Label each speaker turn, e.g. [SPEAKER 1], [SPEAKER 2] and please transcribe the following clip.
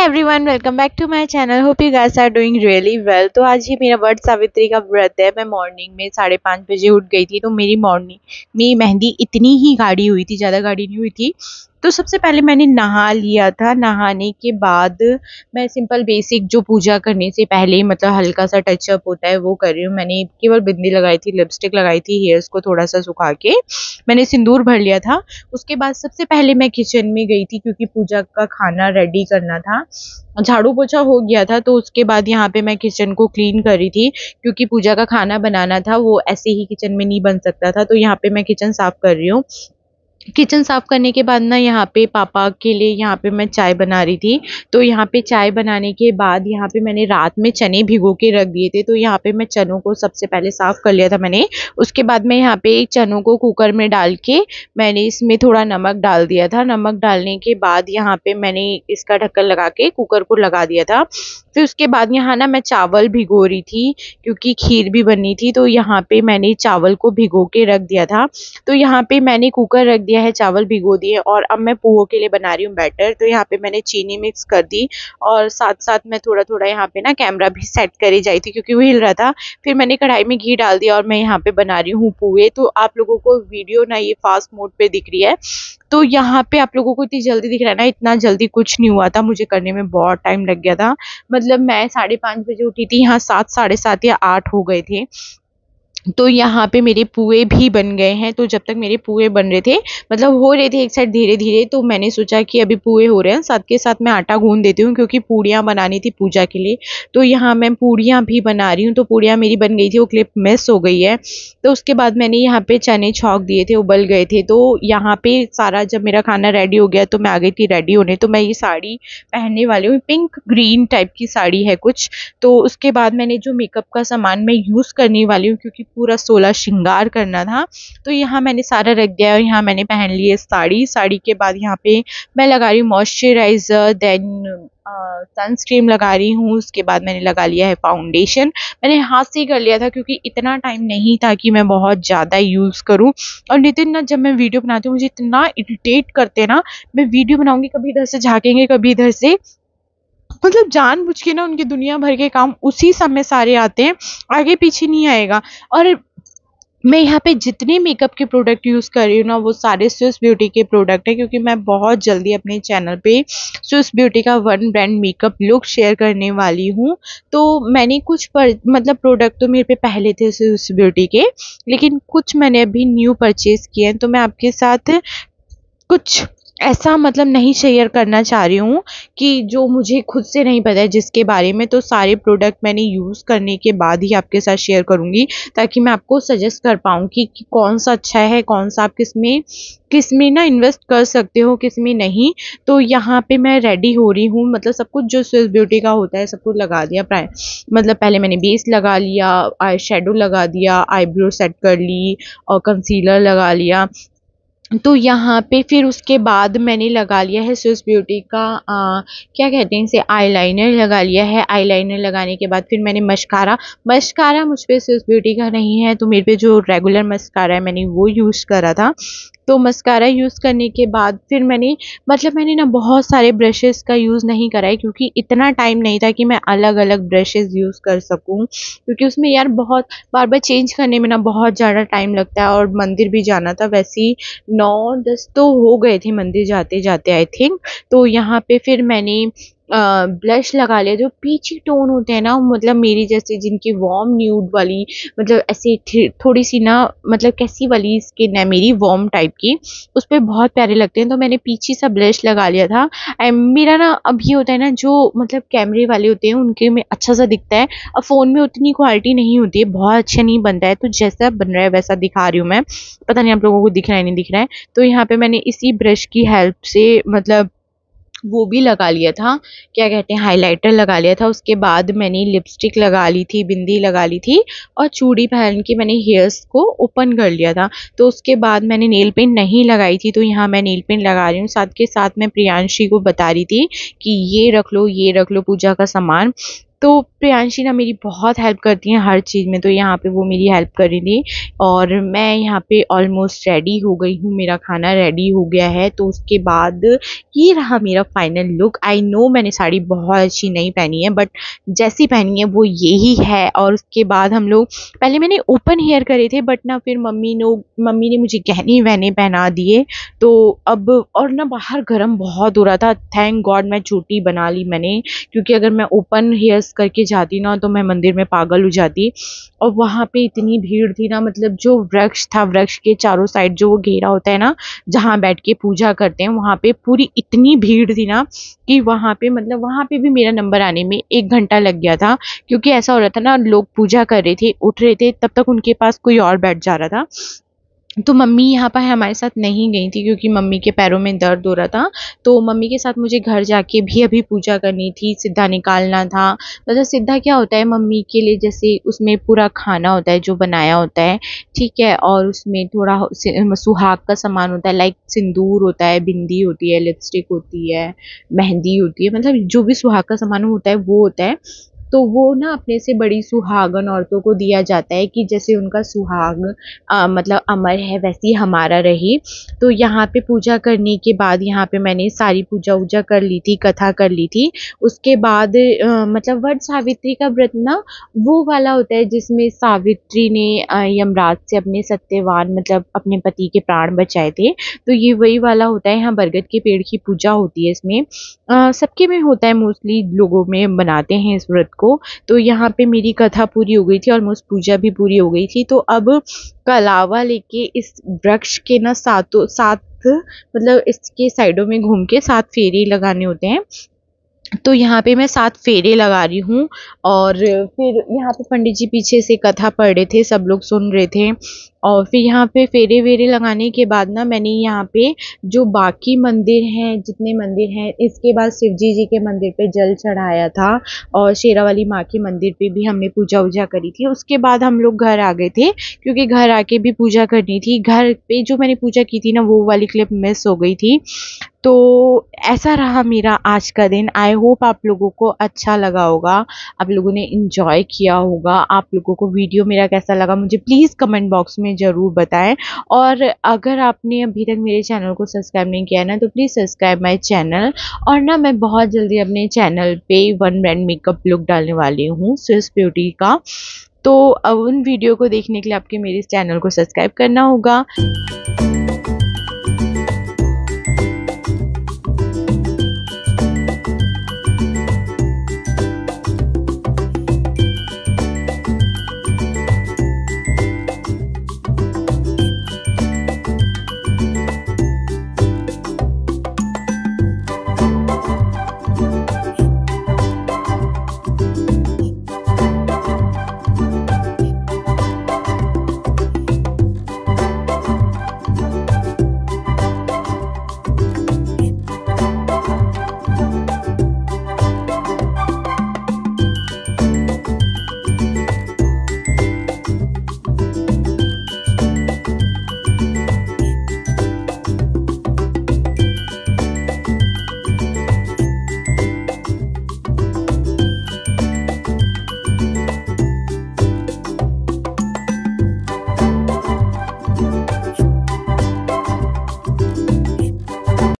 [SPEAKER 1] Everyone, welcome back to my channel. Hope you guys are doing really well. तो आज ही मेरा वट सावित्री का व्रत है। मैं मॉर्निंग में 5:30 बजे उठ गई थी। तो मेरी मॉर्निंग में मेहंदी इतनी ही गाढ़ी हुई थी, ज़्यादा गाढ़ी नहीं हुई थी। तो सबसे पहले मैंने नहा लिया था। नहाने के बाद मैं सिंपल बेसिक जो पूजा करने से पहले मतलब हल्का सा टचअप होता है वो कर रही हूँ। मैंने केवल बिंदी लगाई थी, लिपस्टिक लगाई थी, हेयर्स को थोड़ा सा सुखा के मैंने सिंदूर भर लिया था। उसके बाद सबसे पहले मैं किचन में गई थी क्योंकि पूजा का खाना रेडी करना था। झाड़ू पोछा हो गया था तो उसके बाद यहाँ पे मैं किचन को क्लीन कर रही थी क्योंकि पूजा का खाना बनाना था, वो ऐसे ही किचन में नहीं बन सकता था। तो यहाँ पे मैं किचन साफ कर रही हूँ। किचन साफ करने के बाद ना यहाँ पे पापा के लिए यहाँ पे मैं चाय बना रही थी। तो यहाँ पे चाय बनाने के बाद यहाँ पे मैंने रात में चने भिगो के रख दिए थे। तो यहाँ पे मैं चनों को सबसे पहले साफ कर लिया था मैंने। उसके बाद मैं यहाँ पे चनों को कुकर में डाल के मैंने इसमें थोड़ा नमक डाल दिया था। नमक डालने के बाद यहाँ पे मैंने इसका ढक्कन लगा के कुकर को लगा दिया था। फिर उसके बाद यहाँ ना मैं चावल भिगो रही थी क्योंकि खीर भी बननी थी। तो यहाँ पे मैंने चावल को भिगो के रख दिया था। तो यहाँ पे मैंने कुकर रख दिया है, चावल भिगो दिए और अब मैं पोहा के लिए बना रही हूँ बैटर। तो यहाँ पे मैंने चीनी मिक्स कर दी और साथ साथ मैं थोड़ा थोड़ा यहाँ पे ना कैमरा भी सेट करी जाई थी क्योंकि वो हिल रहा था। फिर मैंने कढ़ाई में घी डाल दिया और मैं यहाँ पे बना रही हूँ पोहे। तो आप लोगों को वीडियो ना ये फास्ट मोड पे दिख रही है। तो यहाँ पे आप लोगों को इतनी जल्दी दिख रहा है ना, इतना जल्दी कुछ नहीं हुआ था, मुझे करने में बहुत टाइम लग गया था। मतलब मैं 5:30 बजे उठी थी, यहाँ 7, 7:30 या 8 हो गए थे। तो यहाँ पे मेरे पुए भी बन गए हैं। तो जब तक मेरे पुए बन रहे थे, मतलब हो रहे थे एक साइड धीरे धीरे, तो मैंने सोचा कि अभी पुए हो रहे हैं, साथ के साथ मैं आटा गूंद देती हूँ क्योंकि पूड़ियाँ बनानी थी पूजा के लिए। तो यहाँ मैं पूड़ियाँ भी बना रही हूँ। तो पूड़ियाँ मेरी बन गई थी, वो क्लिप मिस हो गई है। तो उसके बाद मैंने यहाँ पे चने छौंक दिए थे, उबल गए थे। तो यहाँ पे सारा जब मेरा खाना रेडी हो गया तो मैं आ गई थी रेडी होने। तो मैं ये साड़ी पहनने वाली हूँ, पिंक ग्रीन टाइप की साड़ी है कुछ। तो उसके बाद मैंने जो मेकअप का सामान मैं यूज़ करने वाली हूँ क्योंकि पूरा 16 श्रृंगार करना था, तो यहाँ मैंने सारा रख दिया और यहाँ मैंने पहन ली है साड़ी। साड़ी के बाद यहाँ पे मैं लगा रही हूँ मॉइस्चराइज़र, देन सनस्क्रीन लगा रही हूँ। उसके बाद मैंने लगा लिया है फाउंडेशन। मैंने हाथ से ही कर लिया था क्योंकि इतना टाइम नहीं था कि मैं बहुत ज़्यादा यूज़ करूँ। और नितिन ना, जब मैं वीडियो बनाती हूँ मुझे इतना इरिटेट करते ना, मैं वीडियो बनाऊँगी कभी इधर से झाँकेंगे कभी इधर से, मतलब जानबूझ के ना उनके दुनिया भर के काम उसी समय सारे आते हैं, आगे पीछे नहीं आएगा। और मैं यहाँ पे जितने मेकअप के प्रोडक्ट यूज़ कर रही हूँ ना, वो सारे स्विस ब्यूटी के प्रोडक्ट है क्योंकि मैं बहुत जल्दी अपने चैनल पे स्विस ब्यूटी का 1 ब्रांड मेकअप लुक शेयर करने वाली हूँ। तो मैंने कुछ मतलब प्रोडक्ट तो मेरे पे पहले थे स्विस ब्यूटी के, लेकिन कुछ मैंने अभी न्यू परचेज़ किए हैं। तो मैं आपके साथ कुछ ऐसा मतलब नहीं शेयर करना चाह रही हूँ कि जो मुझे खुद से नहीं पता है जिसके बारे में। तो सारे प्रोडक्ट मैंने यूज़ करने के बाद ही आपके साथ शेयर करूँगी ताकि मैं आपको सजेस्ट कर पाऊँ कि कौन सा अच्छा है, कौन सा आप किस में ना इन्वेस्ट कर सकते हो, किस में नहीं। तो यहाँ पे मैं रेडी हो रही हूँ, मतलब सब कुछ जो स्विस ब्यूटी का होता है सब कुछ लगा दिया। मतलब पहले मैंने बेस लगा लिया, आई शेडो लगा दिया, आईब्रो सेट कर ली और कंसीलर लगा लिया। तो यहाँ पे फिर उसके बाद मैंने लगा लिया है स्विस ब्यूटी का क्या कहते हैं इसे, आईलाइनर लगा लिया है। आईलाइनर लगाने के बाद फिर मैंने मस्कारा मुझ पे स्विस ब्यूटी का नहीं है, तो मेरे पे जो रेगुलर मस्कारा है मैंने वो यूज़ करा था। तो मस्कारा यूज़ करने के बाद फिर मैंने ना बहुत सारे ब्रशेज़ का यूज़ नहीं करा है क्योंकि इतना टाइम नहीं था कि मैं अलग अलग ब्रशेज़ यूज़ कर सकूँ, क्योंकि उसमें यार बहुत बार बार चेंज करने में ना बहुत ज़्यादा टाइम लगता है और मंदिर भी जाना था। वैसे ही 9-10 तो हो गए थे मंदिर जाते जाते आई थिंक। तो यहाँ पे फिर मैंने ब्लश लगा लिया। जो पीची टोन होते हैं ना, मतलब मेरी जैसे जिनकी वार्म न्यूड वाली, मतलब ऐसे थोड़ी सी ना, मतलब कैसी वाली स्किन है मेरी वार्म टाइप की, उस पर बहुत प्यारे लगते हैं। तो मैंने पीछे सा ब्लश लगा लिया था। मेरा ना अब ये होता है ना, जो मतलब कैमरे वाले होते हैं उनके में अच्छा सा दिखता है, अब फ़ोन में उतनी क्वालिटी नहीं होती है, बहुत अच्छा नहीं बनता है। तो जैसा बन रहा है वैसा दिखा रही हूँ मैं, पता नहीं आप लोगों को दिख रहा है नहीं दिख रहा है। तो यहाँ पे मैंने इसी ब्रश की हेल्प से मतलब वो भी लगा लिया था, क्या कहते हैं, हाइलाइटर लगा लिया था। उसके बाद मैंने लिपस्टिक लगा ली थी, बिंदी लगा ली थी और चूड़ी पहन के मैंने हेयर्स को ओपन कर लिया था। तो उसके बाद मैंने नेल पेंट नहीं लगाई थी, तो यहाँ मैं नेल पेंट लगा रही हूँ। साथ के साथ मैं प्रियांशी को बता रही थी कि ये रख लो पूजा का सामान। तो प्रियांशी ना मेरी बहुत हेल्प करती हैं हर चीज़ में, तो यहाँ पे वो मेरी हेल्प कर रही थी। और मैं यहाँ पे ऑलमोस्ट रेडी हो गई हूँ, मेरा खाना रेडी हो गया है। तो उसके बाद ये रहा मेरा फाइनल लुक। आई नो मैंने साड़ी बहुत अच्छी नहीं पहनी है, बट जैसी पहनी है वो यही है। और उसके बाद हम लोग, पहले मैंने ओपन हेयर करे थे, बट ना फिर मम्मी ने मुझे गहने वहने पहना दिए। तो अब, और ना बाहर गर्म बहुत हो रहा था, थैंक गॉड मैं चोटी बना ली मैंने, क्योंकि अगर मैं ओपन हेयर्स करके जाती ना तो मैं मंदिर में पागल हो जाती। और वहाँ पे इतनी भीड़ थी ना, मतलब जो वृक्ष था, वृक्ष के चारों साइड जो वो घेरा होता है ना, जहाँ बैठ के पूजा करते हैं, वहाँ पे पूरी इतनी भीड़ थी ना कि वहाँ पे, मतलब वहाँ पे भी मेरा नंबर आने में 1 घंटा लग गया था। क्योंकि ऐसा हो रहा था ना, लोग पूजा कर रहे थे, उठ रहे थे, तब तक उनके पास कोई और बैठ जा रहा था। तो मम्मी यहाँ पर हमारे साथ नहीं गई थी, क्योंकि मम्मी के पैरों में दर्द हो रहा था। तो मम्मी के साथ मुझे घर जाके भी अभी पूजा करनी थी, सिद्धा निकालना था। मतलब सिद्धा क्या होता है मम्मी के लिए, जैसे उसमें पूरा खाना होता है जो बनाया होता है, ठीक है। और उसमें थोड़ा सुहाग का सामान होता है, लाइक सिंदूर होता है, बिंदी होती है, लिपस्टिक होती है, मेहंदी होती है, मतलब जो भी सुहाग का सामान होता है वो होता है। तो वो ना अपने से बड़ी सुहागन औरतों को दिया जाता है, कि जैसे उनका सुहाग मतलब अमर है, वैसी हमारा रहे। तो यहाँ पे पूजा करने के बाद, यहाँ पे मैंने सारी पूजा वूजा कर ली थी, कथा कर ली थी। उसके बाद मतलब वट सावित्री का व्रत ना वो वाला होता है जिसमें सावित्री ने यमराज से अपने सत्यवान, मतलब अपने पति के प्राण बचाए थे। तो ये वही वाला होता है। यहाँ बरगद के पेड़ की पूजा होती है इसमें, सबके में होता है, मोस्टली लोगों में बनाते हैं इस व्रत को। तो यहाँ पे मेरी कथा पूरी हो गई थी, ऑलमोस्ट पूजा भी पूरी हो गई थी। तो अब कलावा लेके इस वृक्ष के ना सातों सात, मतलब इसके साइडों में घूम के 7 फेरे लगाने होते हैं। तो यहाँ पे मैं 7 फेरे लगा रही हूँ। और फिर यहाँ पे पंडित जी पीछे से कथा पढ़ रहे थे, सब लोग सुन रहे थे। और फिर यहाँ पे फेरे वेरे लगाने के बाद ना, मैंने यहाँ पे जो बाकी मंदिर हैं, जितने मंदिर हैं, इसके बाद शिवजी जी के मंदिर पे जल चढ़ाया था। और शेरावाली माँ के मंदिर पे भी हमने पूजा वूजा करी थी। उसके बाद हम लोग घर आ गए थे, क्योंकि घर आके भी पूजा करनी थी। घर पे जो मैंने पूजा की थी ना, वो वाली क्लिप मिस हो गई थी। तो ऐसा रहा मेरा आज का दिन। आई होप आप लोगों को अच्छा लगा होगा, आप लोगों ने इंजॉय किया होगा। आप लोगों को वीडियो मेरा कैसा लगा मुझे प्लीज़ कमेंट बॉक्स में ज़रूर बताएं। और अगर आपने अभी तक मेरे चैनल को सब्सक्राइब नहीं किया ना, तो प्लीज़ सब्सक्राइब माई चैनल। और ना मैं बहुत जल्दी अपने चैनल पे 1 ब्रांड मेकअप लुक डालने वाली हूँ, स्विस ब्यूटी का। तो अब उन वीडियो को देखने के लिए आपके मेरे इस चैनल को सब्सक्राइब करना होगा।